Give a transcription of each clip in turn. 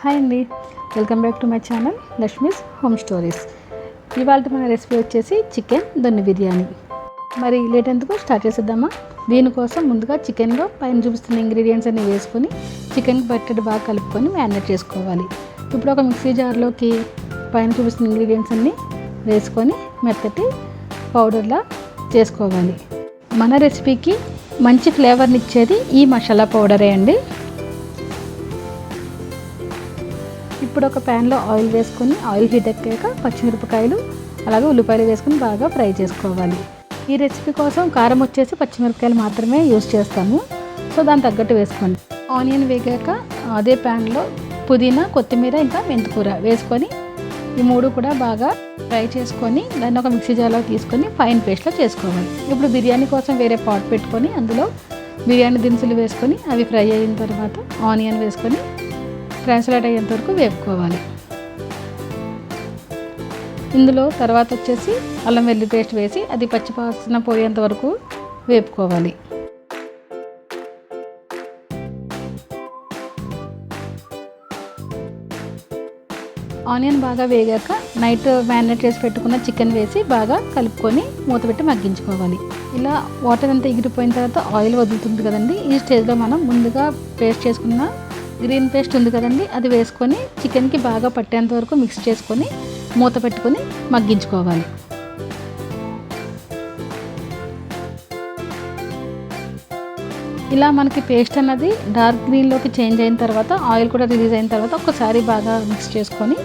Hi అండి, welcome back to my channel Lakshmi's home stories. ఇవాళ మన రెసిపీ వచ్చేసి చికెన్ దొన్నె బిర్యానీ. మరి లేట్ ఎందుకు స్టార్ట్ చేసేద్దామా. దీనికోసం ముందుగా చికెన్లో పైన చూపిస్తున్న ఇంగ్రీడియంట్స్ అన్ని వేసుకొని చికెన్కి పట్టేది బాగా కలుపుకొని మ్యారినేట్ చేసుకోవాలి. ఇప్పుడు ఒక మిక్సీ జార్లోకి పైన చూపిస్తున్న ఇంగ్రీడియంట్స్ అన్ని వేసుకొని మెత్తటి పౌడర్లా చేసుకోవాలి. మన రెసిపీకి మంచి ఫ్లేవర్ని ఇచ్చేది ఈ మసాలా పౌడరే అండి. ఇప్పుడు ఒక ప్యాన్లో ఆయిల్ వేసుకొని ఆయిల్ హీట్ ఎక్కాక పచ్చిమిరపకాయలు అలాగే ఉల్లిపాయలు వేసుకొని బాగా ఫ్రై చేసుకోవాలి. ఈ రెసిపీ కోసం కారం వచ్చేసి పచ్చిమిరపకాయలు మాత్రమే యూస్ చేస్తాము, సో దాని తగ్గట్టు వేసుకోండి. ఆనియన్ వేగాక అదే ప్యాన్లో పుదీనా, కొత్తిమీర ఇంకా మెంతికూర వేసుకొని ఈ మూడు కూడా బాగా ఫ్రై చేసుకొని దాన్ని ఒక మిక్సీ జార్లో తీసుకొని ఫైన్ పేస్ట్లో చేసుకోవాలి. ఇప్పుడు బిర్యానీ కోసం వేరే పాట్ పెట్టుకొని అందులో బిర్యానీ దినుసులు వేసుకొని అవి ఫ్రై అయిన తర్వాత ఆనియన్ వేసుకొని ట్రాన్స్లేట్ అయ్యేంత వరకు వేపుకోవాలి. ఇందులో తర్వాత వచ్చేసి అల్లం వెల్లుల్లి పేస్ట్ వేసి అది పచ్చివాసన పోయేంత వరకు వేపుకోవాలి. ఆనియన్ బాగా వేగాక నైట్ మ్యారినేట్ చేసి పెట్టుకున్న చికెన్ వేసి బాగా కలుపుకొని మూత పెట్టి మగ్గించుకోవాలి. ఇలా వాటర్ అంతా ఎగిరిపోయిన తర్వాత ఆయిల్ వదులుతుంది కదండి. ఈ స్టేజ్లో మనం ముందుగా పేస్ట్ చేసుకున్న గ్రీన్ పేస్ట్ ఉంది కదండి, అది వేసుకొని చికెన్కి బాగా పట్టేంత వరకు మిక్స్ చేసుకొని మూత పెట్టుకొని మగ్గించుకోవాలి. ఇలా మనకి పేస్ట్ అన్నది డార్క్ గ్రీన్లోకి చేంజ్ అయిన తర్వాత ఆయిల్ కూడా రిలీజ్ అయిన తర్వాత ఒకసారి బాగా మిక్స్ చేసుకొని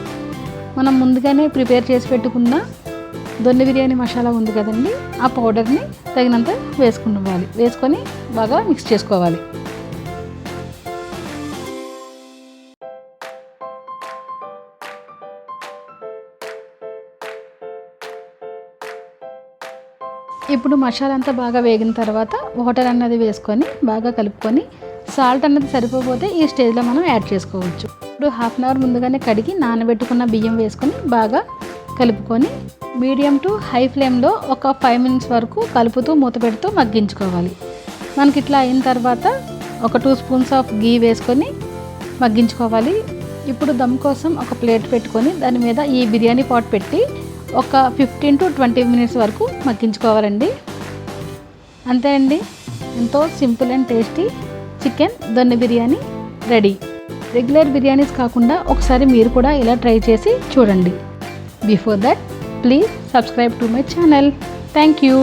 మనం ముందుగానే ప్రిపేర్ చేసి పెట్టుకున్న దొన్నె బిర్యానీ మసాలా ఉంది కదండి, ఆ పౌడర్ని తగినంత వేసుకొని బాగా మిక్స్ చేసుకోవాలి. ఇప్పుడు మసాలా అంతా బాగా వేగిన తర్వాత వాటర్ అన్నది వేసుకొని బాగా కలుపుకొని సాల్ట్ అన్నది సరిపోతే ఈ స్టేజ్లో మనం యాడ్ చేసుకోవచ్చు. ఇప్పుడు హాఫ్ అన్ అవర్ ముందుగానే కడిగి నానబెట్టుకున్న బియ్యం వేసుకొని బాగా కలుపుకొని మీడియం టు హై ఫ్లేమ్లో ఒక 5 minutes వరకు కలుపుతూ మూత పెడుతూ మగ్గించుకోవాలి. మనకి ఇట్లా అయిన తర్వాత ఒక 2 spoons ఆఫ్ గీ వేసుకొని మగ్గించుకోవాలి. ఇప్పుడు దమ్ కోసం ఒక ప్లేట్ పెట్టుకొని దాని మీద ఈ బిర్యానీ పాట్ పెట్టి ఒక 15 to 20 minutes వరకు మగ్గించుకోవాలండి. అంతే అండి, ఎంతో simple and tasty chicken donne biryani ready. Regular biryanis కాకుండా ఒకసారి మీరు కూడా ఇలా ట్రై చేసి చూడండి. Before that please subscribe to my channel. Thank you.